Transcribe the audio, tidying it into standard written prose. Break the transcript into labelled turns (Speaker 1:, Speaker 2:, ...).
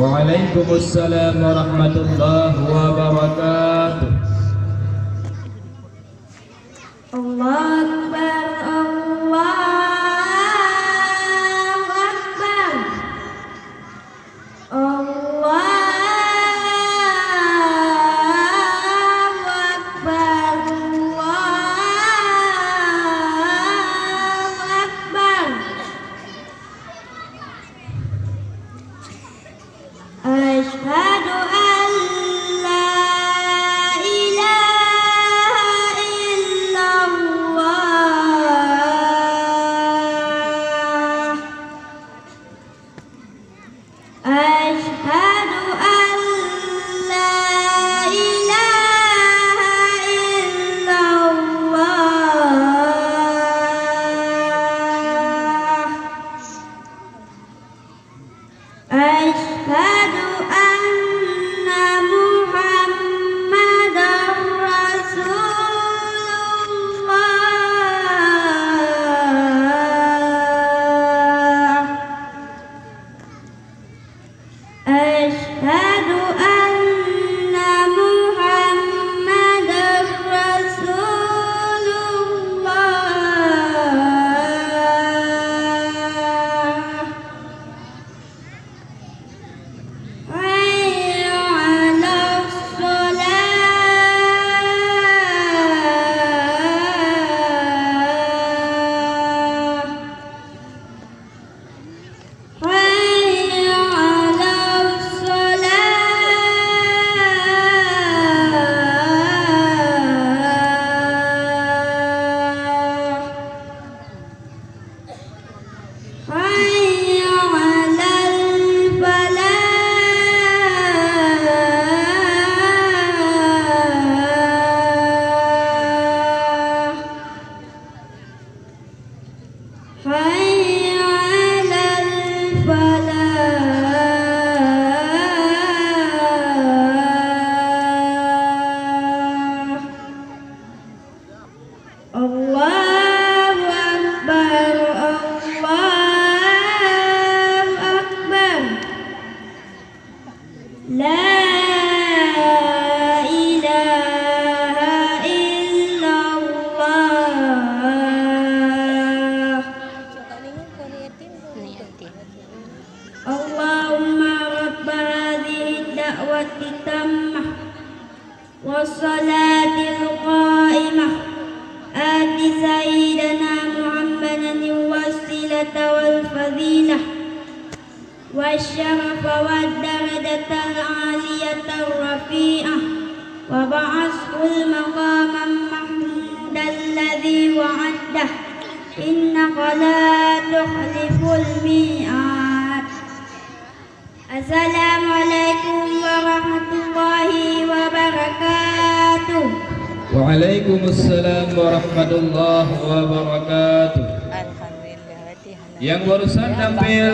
Speaker 1: Waalaikumsalam warahmatullahi wabarakatuh.
Speaker 2: Allahu Akbar, Allahu Akbar, Allahu Akbar. Asyhadu an la ilaha illallah. Asyhadu an la ilaha illallah. Asyhadu anna Muhammadar Rasulullah. Asyhadu anna Muhammadar Rasulullah. Hayya 'alas shalah. Hayya 'alas shalah. Hayya 'alal falah. Hayya 'alal falah. Allahu Akbar, Allahu Akbar. La ilaha illallah. Allahumma rabba hadhihi da'wati tammah wassalatil qa'imah ati sayyidina Muhammadan wasilata wal fadilah wasyarafa wad darajatal aliyatar rafi'ah wa ba'athul maqaman mahmudan ladzi wa'addah innaka la tukhliful mi'ad. Assalamualaikum warahmatullahi wabarakatuh.
Speaker 1: Waalaikumsalam warahmatullahi wabarakatuh. Yang barusan tampil